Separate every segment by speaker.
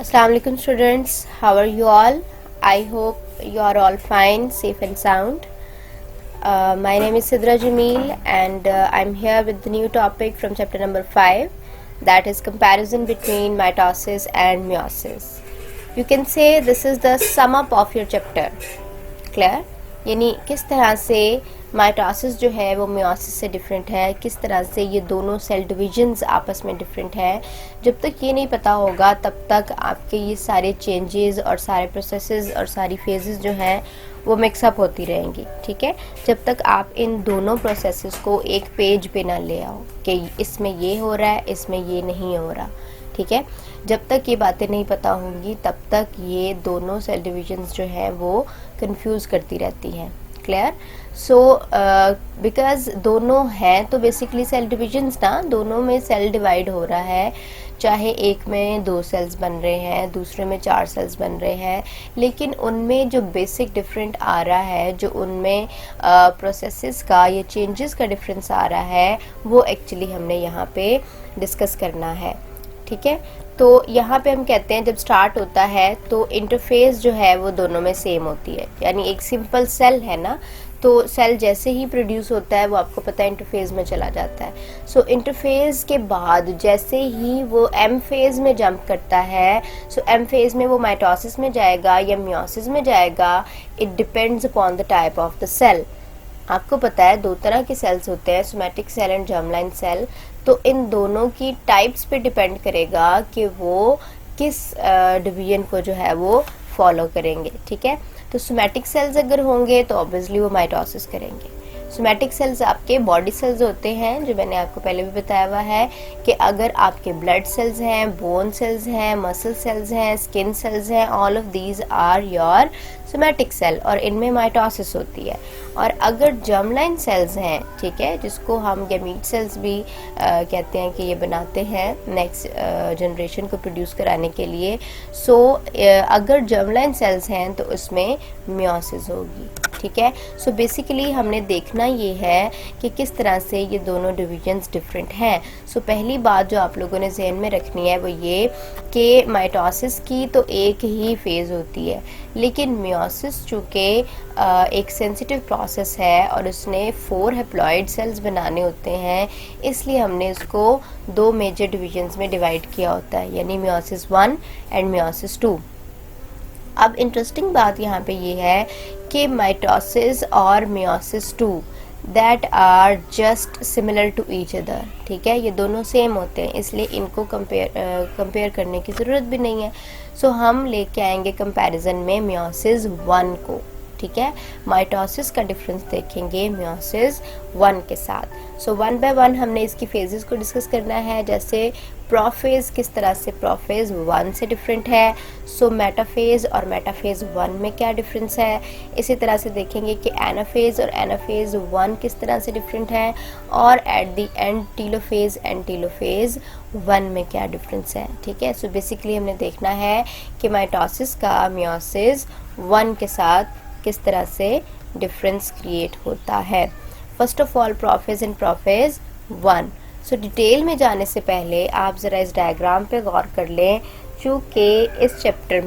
Speaker 1: Assalamu alaikum students, how are you all? I hope you are all fine, safe and sound. My name is Sidra Jameel and I'm here with the new topic from chapter number 5, that is comparison between mitosis and meiosis. You can say this is the sum up of your chapter. Clear? यानी किस तरह से mitosis जो है वो meiosis से different है, किस तरह से ये दोनों सेल डिविजन्स आपस में डिफरेंट है. जब तक ये नहीं पता होगा तब तक आपके ये सारे चेंजेस और सारे प्रोसेसेस और सारी फेजेस जो हैं वो मिक्सअप होती रहेंगी. ठीक है, जब तक आप इन दोनों प्रोसेसेस को एक पेज पे ना ले आओ कि इसमें ये हो रहा है, इसमें ये नहीं हो रहा. ठीक है, जब तक ये बातें नहीं पता होंगी तब तक ये दोनों सेल डिविजन्स जो हैं वो कंफ्यूज करती रहती हैं. क्लियर? सो बिकॉज दोनों हैं तो बेसिकली सेल डिविजन्स ना, दोनों में सेल डिवाइड हो रहा है. चाहे एक में 2 सेल्स बन रहे हैं, दूसरे में 4 सेल्स बन रहे हैं, लेकिन उनमें जो बेसिक डिफरेंट आ रहा है, जो उनमें प्रोसेसेस का या चेंजेस का डिफरेंस आ रहा है, वो एक्चुअली हमने यहाँ पे डिस्कस करना है. ठीक है, तो यहाँ पे हम कहते हैं जब स्टार्ट होता है तो इंटरफेस जो है वो दोनों में सेम होती है. यानी एक सिंपल सेल है ना, तो सेल जैसे ही प्रोड्यूस होता है वो आपको पता है इंटरफेज में चला जाता है. सो इंटरफेज के बाद जैसे ही वो एम फेज में जंप करता है, सो एम फेज में वो माइटोसिस में जाएगा या मियोसिस में जाएगा. It depends upon the type of the cell. आपको पता है 2 तरह के सेल्स होते हैं, somatic cell and germline cell. तो इन दोनों की टाइप्स पे डिपेंड करेगा कि वो किस डिवीजन को जो है वो फॉलो करेंगे. ठीक है, तो सोमैटिक सेल्स अगर होंगे तो ऑब्वियसली वो माइटोसिस करेंगे. सोमैटिक सेल्स आपके बॉडी सेल्स होते हैं, जो मैंने आपको पहले भी बताया हुआ है कि अगर आपके ब्लड सेल्स हैं, बोन सेल्स हैं, मसल सेल्स हैं, स्किन सेल्स हैं, all of these are your somatic cell और इनमें माइटोसिस होती है. और अगर जर्मलाइन सेल्स हैं, ठीक है, जिसको हम गैमीट सेल्स भी कहते हैं कि ये बनाते हैं नेक्स्ट जनरेशन को प्रोड्यूस कराने के लिए. सो अगर जर्मलाइन सेल्स हैं तो उसमें मियोसिस होगी. ठीक है, सो बेसिकली हमने देखना ये है कि किस तरह से ये दोनों डिविजन्स डिफरेंट हैं. सो पहली बात जो आप लोगों ने ज़हन में रखनी है वो ये कि माइटोसिस की तो एक ही फेज़ होती है, लेकिन मियोसिस चूँकि एक सेंसिटिव प्रोसेस है और उसने 4 हैप्लॉइड सेल्स बनाने होते हैं, इसलिए हमने इसको 2 मेजर डिविजन्स में डिवाइड किया होता है, यानी मियोसिस 1 एंड मियोसिस 2. अब इंटरेस्टिंग बात यहाँ पे ये है कि माइटोसिस और meiosis 2 that are just similar to each other. ठीक है, ये दोनों सेम होते हैं, इसलिए इनको कंपेयर करने की ज़रूरत भी नहीं है. सो हम लेके आएंगे कंपैरिजन में मियोसिस 1 को. ठीक है, माइटोसिस का डिफरेंस देखेंगे मियोसिस 1 के साथ. सो 1 बाय 1 हमने इसकी फेजेस को डिस्कस करना है. जैसे प्रोफेज किस तरह से प्रोफेज 1 से डिफरेंट है, सो मेटाफेज और मेटाफेज 1 में क्या डिफरेंस है. इसी तरह से देखेंगे कि एनाफेज और एनाफेज 1 किस तरह से डिफरेंट है, और at the end telophase and telophase 1 में क्या डिफरेंस है. ठीक है, सो बेसिकली हमने देखना है कि माइटोसिस का मियोसिस 1 के साथ किस तरह से डिफरेंस क्रिएट होता है. First of all prophase and prophase 1. So detail में जाने से पहले आप ज़रा इस डायग्राम पे गौर कर लें, क्योंकि इस चैप्टर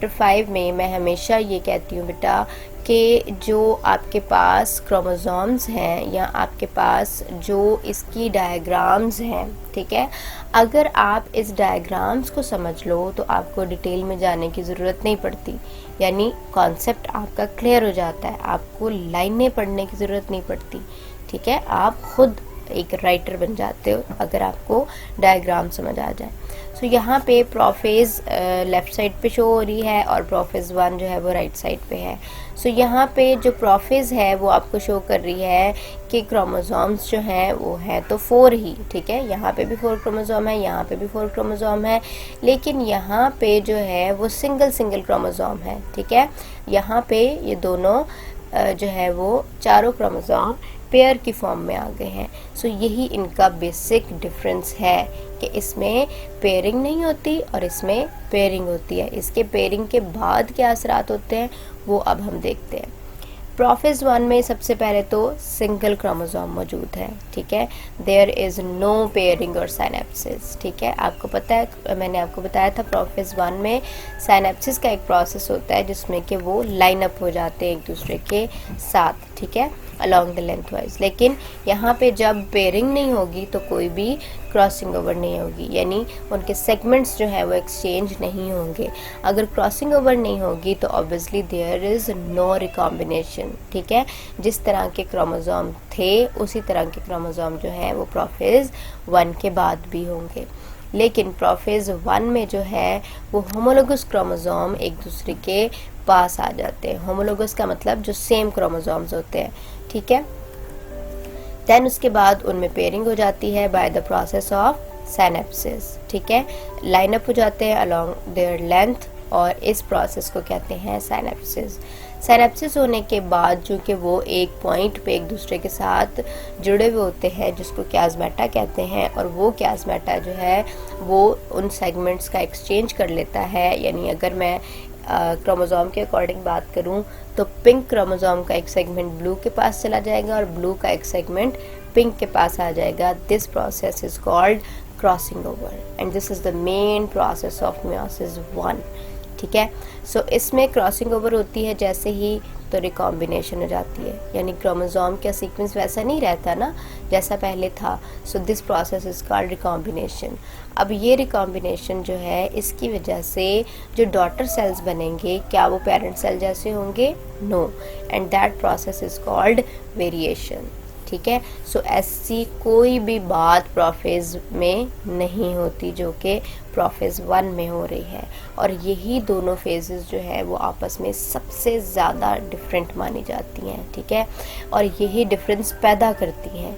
Speaker 1: 5 में मैं हमेशा ये कहती हूँ बेटा कि जो आपके पास क्रोमोसोम्स हैं या आपके पास जो इसकी डायग्राम्स हैं, ठीक है, अगर आप इस डायग्राम्स को समझ लो तो आपको डिटेल में जाने की ज़रूरत नहीं पड़ती. यानी कॉन्सेप्ट आपका क्लियर हो जाता है, आपको लाइनें पढ़ने की ज़रूरत नहीं पड़ती. ठीक है, आप खुद एक राइटर बन जाते हो अगर आपको डायग्राम समझ आ जाए. सो यहाँ पे प्रोफेज लेफ़्ट साइड पे शो हो रही है और प्रोफेज 1 जो है वो राइट साइड पे है. सो यहाँ पे जो प्रोफेज है वो आपको शो कर रही है कि क्रोमोसोम्स जो हैं वो है तो 4 ही. ठीक है, यहाँ पे भी 4 क्रोमोसोम है, यहाँ पे भी 4 क्रोमोसोम है, लेकिन यहाँ पे जो है वो सिंगल क्रोमोसोम है. ठीक है, यहाँ पे ये दोनों जो है वो चारों क्रोमोसोम पेयर की फॉर्म में आ गए हैं. सो यही इनका बेसिक डिफरेंस है कि इसमें पेयरिंग नहीं होती और इसमें पेयरिंग होती है. इसके पेयरिंग के बाद क्या असरात होते हैं वो अब हम देखते हैं. प्रोफेज 1 में सबसे पहले तो सिंगल क्रोमोसोम मौजूद है, ठीक है। देयर इज़ नो पेयरिंग और साइनेप्सिस, ठीक है। आपको पता है, मैंने आपको बताया था प्रोफेज 1 में साइनेप्सिस का एक प्रोसेस होता है जिसमें कि वो लाइन अप हो जाते हैं एक दूसरे के साथ, ठीक है, अलॉन्ग द लेंथ वाइज। लेकिन यहाँ पे जब पेयरिंग नहीं होगी तो कोई भी क्रॉसिंग ओवर नहीं होगी, यानी उनके सेगमेंट्स जो है वो एक्सचेंज नहीं होंगे। अगर क्रॉसिंग ओवर नहीं होगी तो obviously there is no recombination, ठीक है। जिस तरह के क्रोमोसोम थे उसी तरह के क्रोमोसोम जो है वो प्रोफेज 1 के बाद भी होंगे। लेकिन प्रोफेज 1 में जो है वो होमोलोगस क्रोमोसोम एक दूसरे के पास आ जाते हैं। होमोलोगस का मतलब जो सेम क्रोमोसोम्स होते हैं, ठीक है। देन उसके बाद उनमें पेयरिंग हो जाती है by the process of synapsis, ठीक है। लाइनअप हो जाते हैं अलोंग देयर लेंथ और इस प्रोसेस को कहते हैं साइनेप्सिस। साइनेप्सिस होने के बाद चूँकि वो एक पॉइंट पे एक दूसरे के साथ जुड़े हुए होते हैं जिसको क्याज़मेटा कहते हैं, और वो क्याज़मेटा जो है वो उन सेगमेंट्स का एक्सचेंज कर लेता है। यानी अगर मैं क्रोमोसोम के अकॉर्डिंग बात करूं तो पिंक क्रोमोसोम का एक सेगमेंट ब्लू के पास चला जाएगा और ब्लू का एक सेगमेंट पिंक के पास आ जाएगा। This process is called crossing over and this is the main process of meiosis 1, ठीक है। सो इसमें क्रॉसिंग ओवर होती है जैसे ही तो रिकॉम्बिनेशन हो जाती है, यानी क्रोमोसोम का सीक्वेंस वैसा नहीं रहता ना जैसा पहले था। So this process is called recombination. अब ये रिकॉम्बिनेशन जो है इसकी वजह से जो डॉटर सेल्स बनेंगे क्या वो पेरेंट सेल जैसे होंगे? No, and that process is called variation, ठीक है। सो ऐसी कोई भी बात प्रोफेज में नहीं होती जो कि प्रोफेज 1 में हो रही है, और यही दोनों फेजेस जो है वो आपस में सबसे ज़्यादा डिफरेंट मानी जाती हैं, ठीक है, और यही डिफरेंस पैदा करती हैं।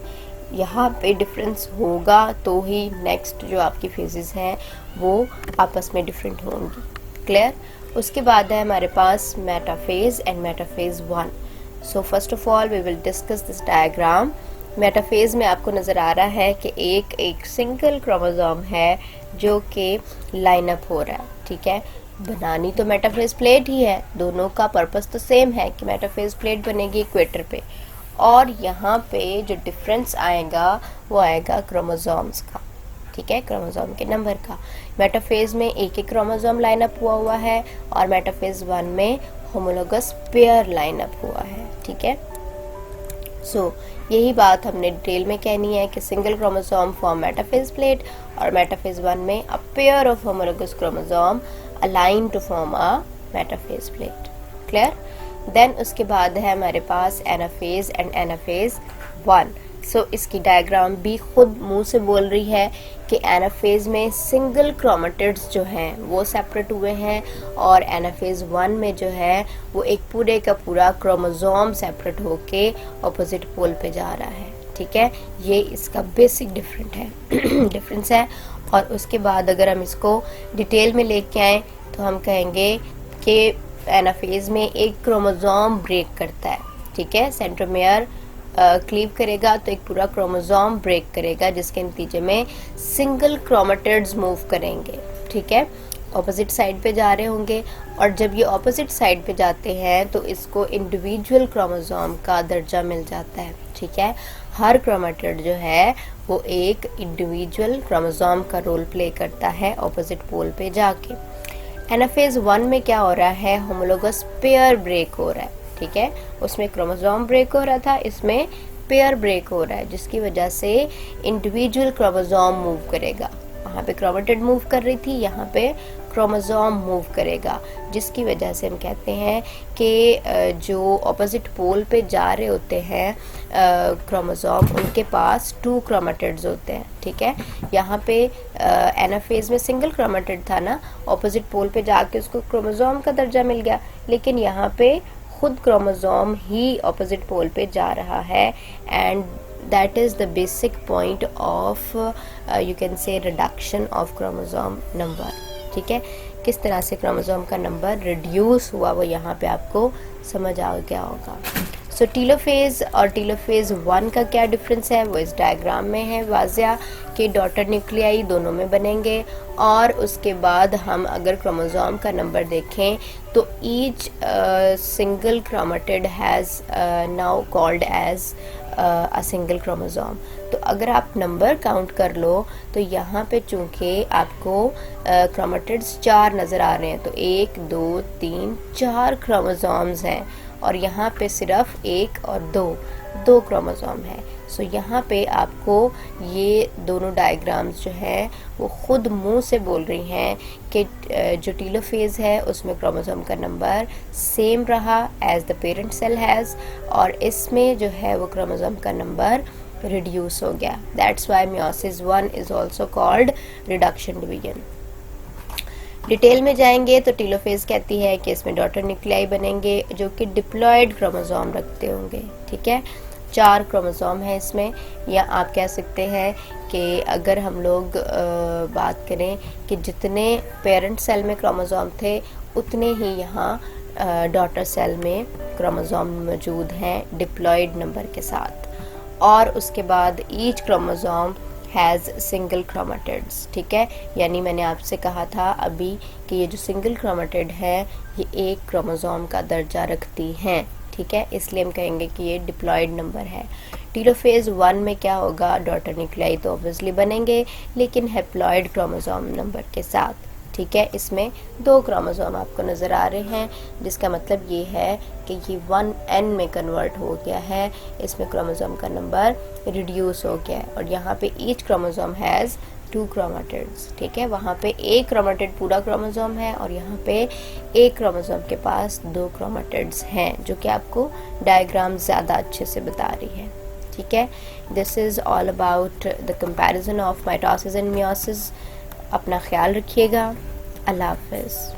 Speaker 1: यहाँ पे डिफरेंस होगा तो ही नेक्स्ट जो आपकी फेजेस हैं वो आपस में डिफरेंट होंगी, क्लियर। उसके बाद है हमारे पास metaphase and metaphase 1। So first of all we will discuss this diagram. Metaphase में आपको नज़र आ रहा है कि एक सिंगल क्रोमोसोम है जो कि लाइन अप हो रहा है, ठीक है। बनानी तो मेटाफेज प्लेट ही है, दोनों का पर्पस तो सेम है कि मेटाफेज प्लेट बनेगी इक्वेटर पे, और यहाँ पे जो डिफरेंस आएगा वो आएगा क्रोमोसोम्स का, ठीक है, क्रोमोसोम के नंबर का। मेटाफेज में एक एक क्रोमोसोम लाइन अप हुआ है और मेटाफेज 1 में होमोलोगस पेयर लाइन अप हुआ है, ठीक है। सो यही बात हमने डिटेल में कहनी है कि single chromosome form metaphase plate और मेटाफेज 1 में a pair of homologous chromosome align to form a metaphase plate, clear. Then उसके बाद है हमारे पास एनाफेज एंड एनाफेज 1। सो इसकी डायग्राम भी खुद मुंह से बोल रही है कि एनाफेज में सिंगल क्रोमेटिड्स जो हैं वो सेपरेट हुए हैं, और एनाफेज 1 में जो है वो एक पूरे का पूरा क्रोमोसोम सेपरेट होके ऑपोजिट पोल पे जा रहा है, ठीक है। ये इसका बेसिक डिफरेंस है। और उसके बाद अगर हम इसको डिटेल में लेके आए तो हम कहेंगे कि एनाफेज में एक क्रोमोसोम ब्रेक करता है, ठीक है, सेंट्रोमेयर क्लीव करेगा तो एक पूरा क्रोमोसोम ब्रेक करेगा जिसके नतीजे में सिंगल क्रोमेटिड्स मूव करेंगे, ठीक है, ऑपोजिट साइड पे जा रहे होंगे। और जब ये ऑपोजिट साइड पे जाते हैं तो इसको इंडिविजुअल क्रोमोसोम का दर्जा मिल जाता है, ठीक है। हर क्रोमेटिड जो है वो एक इंडिविजुअल क्रोमोसोम का रोल प्ले करता है ऑपोजिट पोल पे जाके। एनाफेज 1 में क्या हो रहा है? होमोलोगस पेयर ब्रेक हो रहा है, ठीक है। उसमें क्रोमोसोम ब्रेक हो रहा था, इसमें पेयर ब्रेक हो रहा है, जिसकी वजह से इंडिविजुअल क्रोमोसोम मूव करेगा। वहाँ पे क्रोमेटिड मूव कर रही थी, यहाँ पे क्रोमोसोम मूव करेगा, जिसकी वजह से हम कहते हैं कि जो ऑपोजिट पोल पे जा रहे होते हैं क्रोमोसोम, उनके पास 2 क्रोमेटिड्स होते हैं, ठीक है। यहाँ पे एनाफेज में सिंगल क्रोमेटिड था ना, ऑपोजिट पोल पे जाके उसको क्रोमोसोम का दर्जा मिल गया, लेकिन यहाँ पे खुद क्रोमोसोम ही ऑपोजिट पोल पे जा रहा है, and that is the basic point of you can say reduction of chromosome number, ठीक है। किस तरह से क्रोमोसोम का नंबर रिड्यूस हुआ वो यहाँ पे आपको समझ आ गया होगा। सो टीलोफेज और टीलोफेज 1 का क्या डिफरेंस है वो इस डायग्राम में है वाजिया कि डॉटर न्यूक्लियाई दोनों में बनेंगे। और उसके बाद हम अगर क्रोमोसोम का नंबर देखें तो each single chromatid has now called as a single chromosome. तो अगर आप नंबर काउंट कर लो तो यहाँ पे चूँकि आपको क्रोमेटिड्स 4 नज़र आ रहे हैं, तो 1 2 3 4 क्रोमोसोम्स हैं और यहाँ पे सिर्फ 1 और 2 क्रोमोसोम है। सो यहाँ पे आपको ये दोनों डायग्राम्स जो हैं वो खुद मुंह से बोल रही हैं कि जो टीलोफेज है उसमें क्रोमोसोम का नंबर सेम रहा as the parent cell has, और इसमें जो है वो क्रोमोसोम का नंबर रिड्यूस हो गया। That's why meiosis 1 is also called reduction division. Detail में जाएंगे तो टीलोफेज कहती है कि इसमें डॉटर न्यूक्लियाई बनेंगे जो कि डिप्लॉयड क्रोमोसोम रखते होंगे। ठीक है, 4 क्रोमोसोम है इसमें। या आप कह सकते हैं कि अगर हम लोग बात करें कि जितने पेरेंट सेल में क्रोमोसोम थे उतने ही यहाँ डॉटर सेल में क्रोमोसोम मौजूद हैं डिप्लॉयड नंबर के साथ। और उसके बाद each chromosome has single chromatids. ठीक है, यानी मैंने आपसे कहा था अभी कि ये जो सिंगल क्रोमेटिड है ये एक क्रोमोसोम का दर्जा रखती हैं। ठीक है, इसलिए हम कहेंगे कि ये डिप्लॉयड नंबर है। टीलोफेज 1 में क्या होगा, डॉटर न्यूक्लियाई तो ऑब्वियसली बनेंगे लेकिन हैप्लॉयड क्रोमोसोम नंबर के साथ। ठीक है, इसमें 2 क्रोमोसोम आपको नज़र आ रहे हैं, जिसका मतलब ये है कि ये 1n में कन्वर्ट हो गया है, इसमें क्रोमोसोम का नंबर रिड्यूस हो गया है। और यहाँ पे ईच क्रोमोसोम हैज़ 2 क्रोमेटिड्स। ठीक है, वहाँ पे एक क्रोमेटिड पूरा क्रोमोसोम है और यहाँ पे एक क्रोमोसोम के पास 2 क्रोमेटिड्स हैं, जो कि आपको डायग्राम ज़्यादा अच्छे से बता रही है। ठीक है, this is all about the comparison of mitosis and meiosis. अपना ख्याल रखिएगा। अल्लाह हाफ़िज़।